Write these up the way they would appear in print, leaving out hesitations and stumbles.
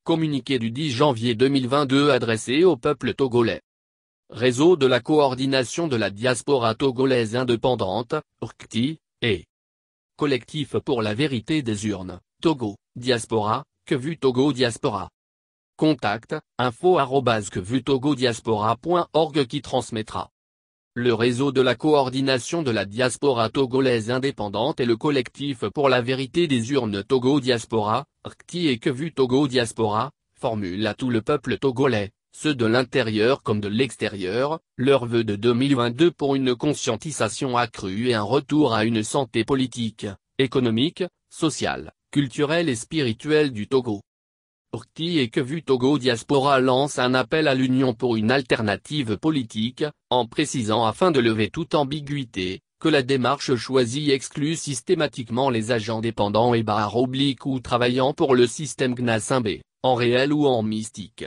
Communiqué du 10 janvier 2022 adressé au peuple togolais. Réseau de la coordination de la diaspora togolaise indépendante, RCTI, et Collectif pour la vérité des urnes, Togo, Diaspora, Kvu Togo Diaspora. Contact, info@kvutogodiaspora.org qui transmettra. Le réseau de la coordination de la diaspora togolaise indépendante et le collectif pour la vérité des urnes Togo Diaspora, RCTI et Kvu Togo Diaspora, formulent à tout le peuple togolais, ceux de l'intérieur comme de l'extérieur, leurs vœux de 2022 pour une conscientisation accrue et un retour à une santé politique, économique, sociale, culturelle et spirituelle du Togo. RCTI et Kvu Togo Diaspora lancent un appel à l'union pour une alternative politique, en précisant afin de lever toute ambiguïté, que la démarche choisie exclut systématiquement les agents dépendants et ou travaillant pour le système Gnassingbé, en réel ou en mystique.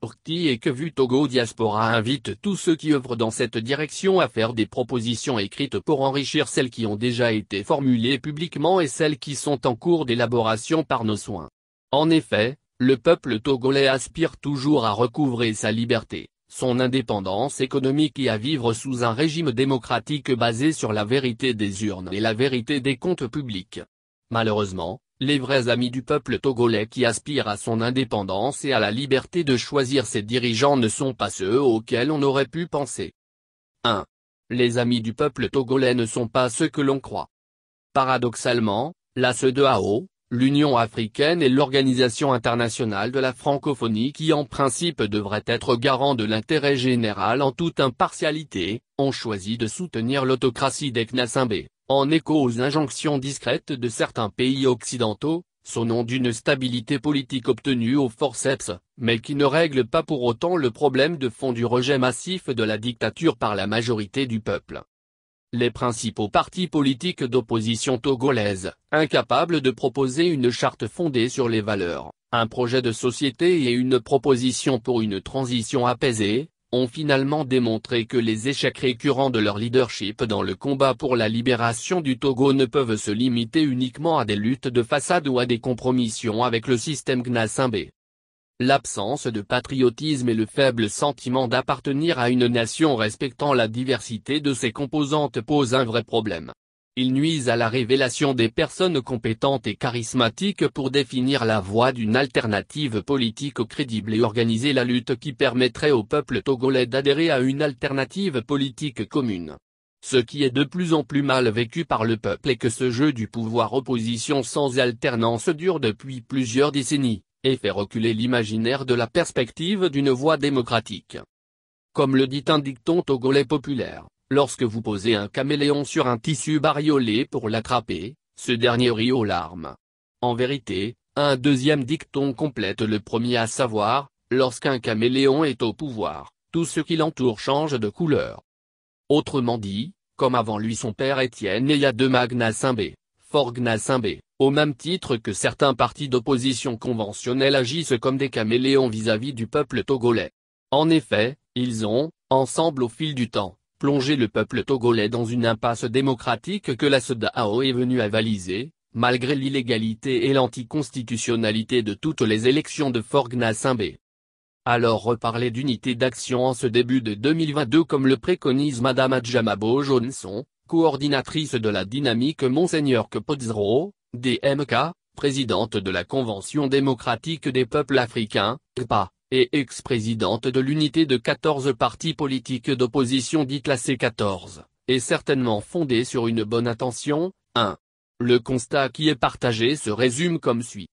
RCTI et Kvu Togo Diaspora invitent tous ceux qui œuvrent dans cette direction à faire des propositions écrites pour enrichir celles qui ont déjà été formulées publiquement et celles qui sont en cours d'élaboration par nos soins. En effet, le peuple togolais aspire toujours à recouvrer sa liberté, son indépendance économique et à vivre sous un régime démocratique basé sur la vérité des urnes et la vérité des comptes publics. Malheureusement, les vrais amis du peuple togolais qui aspirent à son indépendance et à la liberté de choisir ses dirigeants ne sont pas ceux auxquels on aurait pu penser. 1. Les amis du peuple togolais ne sont pas ceux que l'on croit. Paradoxalement, la CEDEAO, l'Union africaine et l'Organisation internationale de la francophonie qui en principe devraient être garants de l'intérêt général en toute impartialité, ont choisi de soutenir l'autocratie des Gnassingbé, en écho aux injonctions discrètes de certains pays occidentaux, au nom d'une stabilité politique obtenue au forceps, mais qui ne règle pas pour autant le problème de fond du rejet massif de la dictature par la majorité du peuple. Les principaux partis politiques d'opposition togolaise, incapables de proposer une charte fondée sur les valeurs, un projet de société et une proposition pour une transition apaisée, ont finalement démontré que les échecs récurrents de leur leadership dans le combat pour la libération du Togo ne peuvent se limiter uniquement à des luttes de façade ou à des compromissions avec le système Gnassingbé. L'absence de patriotisme et le faible sentiment d'appartenir à une nation respectant la diversité de ses composantes posent un vrai problème. Ils nuisent à la révélation des personnes compétentes et charismatiques pour définir la voie d'une alternative politique crédible et organiser la lutte qui permettrait au peuple togolais d'adhérer à une alternative politique commune. Ce qui est de plus en plus mal vécu par le peuple est que ce jeu du pouvoir-opposition sans alternance dure depuis plusieurs décennies, et fait reculer l'imaginaire de la perspective d'une voie démocratique. Comme le dit un dicton togolais populaire, lorsque vous posez un caméléon sur un tissu bariolé pour l'attraper, ce dernier rit aux larmes. En vérité, un deuxième dicton complète le premier à savoir, lorsqu'un caméléon est au pouvoir, tout ce qui l'entoure change de couleur. Autrement dit, comme avant lui son père Étienne Eyadema Gnassingbé, Fort Gnassingbé, au même titre que certains partis d'opposition conventionnels agissent comme des caméléons vis-à-vis du peuple togolais. En effet, ils ont, ensemble au fil du temps, plongé le peuple togolais dans une impasse démocratique que la CEDEAO est venue avaliser, malgré l'illégalité et l'anticonstitutionnalité de toutes les élections de Fort Gnassingbé. Alors reparler d'unité d'action en ce début de 2022 comme le préconise Madame Adjamabo Johnson, coordinatrice de la dynamique Monseigneur Kepodzro, DMK, présidente de la Convention démocratique des peuples africains, CPA, et ex-présidente de l'unité de 14 partis politiques d'opposition dite la C14, est certainement fondée sur une bonne intention. 1. Le constat qui est partagé se résume comme suit.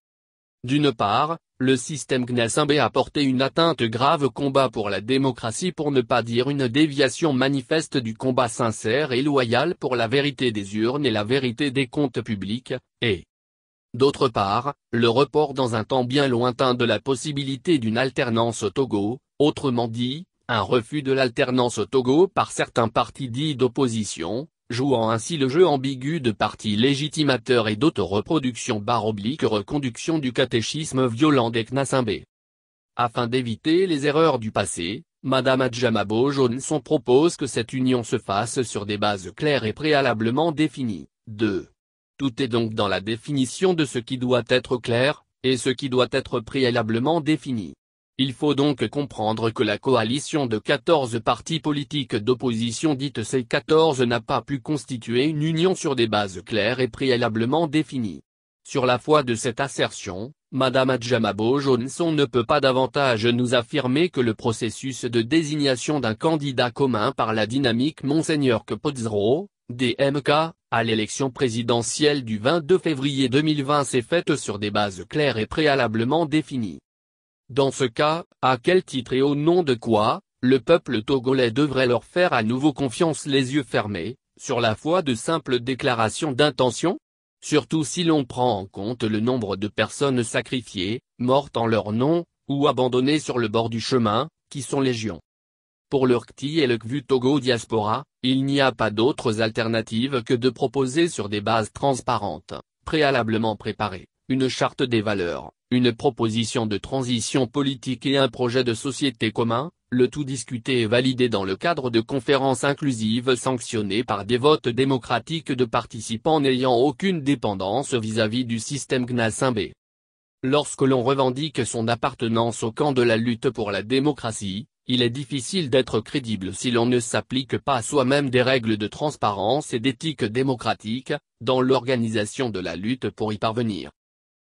D'une part, le système Gnassingbé a porté une atteinte grave au combat pour la démocratie pour ne pas dire une déviation manifeste du combat sincère et loyal pour la vérité des urnes et la vérité des comptes publics, et d'autre part, le report dans un temps bien lointain de la possibilité d'une alternance au Togo, autrement dit, un refus de l'alternance au Togo par certains partis dits d'opposition, jouant ainsi le jeu ambigu de partis légitimateurs et d'autoreproduction /reconduction du catéchisme violent des Gnassingbé. Afin d'éviter les erreurs du passé, Madame Adjamabo Johnson propose que cette union se fasse sur des bases claires et préalablement définies. 2. Tout est donc dans la définition de ce qui doit être clair, et ce qui doit être préalablement défini. Il faut donc comprendre que la coalition de 14 partis politiques d'opposition dite C14 n'a pas pu constituer une union sur des bases claires et préalablement définies. Sur la foi de cette assertion, Madame Adjamabo Johnson ne peut pas davantage nous affirmer que le processus de désignation d'un candidat commun par la dynamique Monseigneur Capozzaro, DMK, à l'élection présidentielle du 22 février 2020 s'est faite sur des bases claires et préalablement définies. Dans ce cas, à quel titre et au nom de quoi, le peuple togolais devrait leur faire à nouveau confiance les yeux fermés, sur la foi de simples déclarations d'intention? Surtout si l'on prend en compte le nombre de personnes sacrifiées, mortes en leur nom, ou abandonnées sur le bord du chemin, qui sont légion. Pour le RCTI et le CVU Togo Diaspora, il n'y a pas d'autres alternatives que de proposer sur des bases transparentes, préalablement préparées, une charte des valeurs, une proposition de transition politique et un projet de société commun, le tout discuté et validé dans le cadre de conférences inclusives sanctionnées par des votes démocratiques de participants n'ayant aucune dépendance vis-à-vis du système Gnassingbé. Lorsque l'on revendique son appartenance au camp de la lutte pour la démocratie, il est difficile d'être crédible si l'on ne s'applique pas à soi-même des règles de transparence et d'éthique démocratique, dans l'organisation de la lutte pour y parvenir.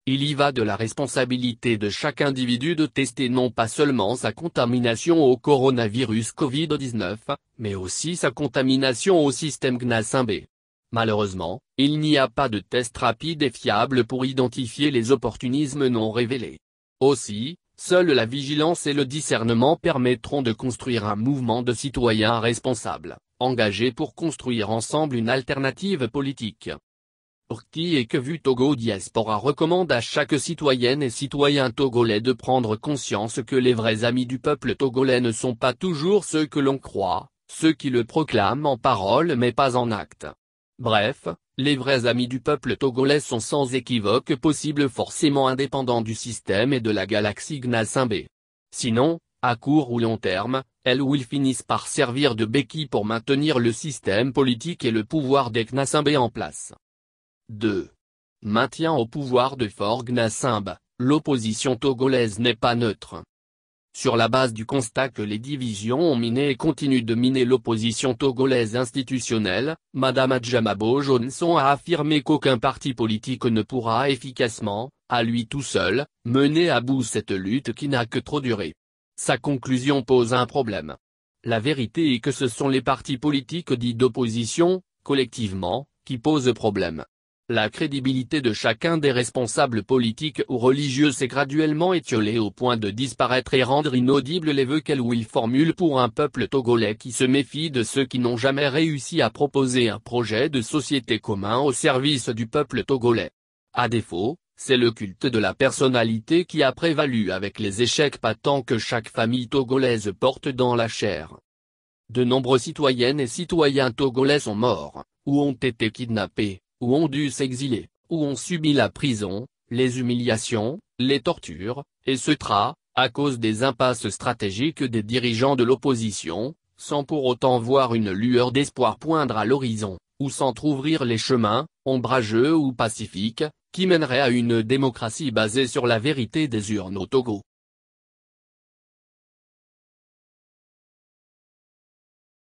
Il y va de la responsabilité de chaque individu de tester non pas seulement sa contamination au coronavirus Covid-19, mais aussi sa contamination au système Gnassingbé. Malheureusement, il n'y a pas de test rapide et fiable pour identifier les opportunismes non révélés. Aussi, seule la vigilance et le discernement permettront de construire un mouvement de citoyens responsables, engagés pour construire ensemble une alternative politique. RCTI et CVU Togo Diaspora recommande à chaque citoyenne et citoyen togolais de prendre conscience que les vrais amis du peuple togolais ne sont pas toujours ceux que l'on croit, ceux qui le proclament en parole mais pas en acte. Bref, les vrais amis du peuple togolais sont sans équivoque possibles forcément indépendants du système et de la galaxie Gnassingbé. Sinon, à court ou long terme, elles ou ils finissent par servir de béquille pour maintenir le système politique et le pouvoir des Gnassingbé en place. 2. Maintien au pouvoir de Fort Gnassingbé, l'opposition togolaise n'est pas neutre. Sur la base du constat que les divisions ont miné et continuent de miner l'opposition togolaise institutionnelle, Madame Adjamabo Johnson a affirmé qu'aucun parti politique ne pourra efficacement, à lui tout seul, mener à bout cette lutte qui n'a que trop duré. Sa conclusion pose un problème. La vérité est que ce sont les partis politiques dits d'opposition, collectivement, qui posent problème. La crédibilité de chacun des responsables politiques ou religieux s'est graduellement étiolée au point de disparaître et rendre inaudibles les vœux qu'elle ou il formule pour un peuple togolais qui se méfie de ceux qui n'ont jamais réussi à proposer un projet de société commun au service du peuple togolais. À défaut, c'est le culte de la personnalité qui a prévalu avec les échecs patents que chaque famille togolaise porte dans la chair. De nombreux citoyennes et citoyens togolais sont morts, ou ont été kidnappés, ou ont dû s'exiler, ou ont subi la prison, les humiliations, les tortures, etc., à cause des impasses stratégiques des dirigeants de l'opposition, sans pour autant voir une lueur d'espoir poindre à l'horizon, ou s'entrouvrir les chemins, ombrageux ou pacifiques, qui mèneraient à une démocratie basée sur la vérité des urnes au Togo.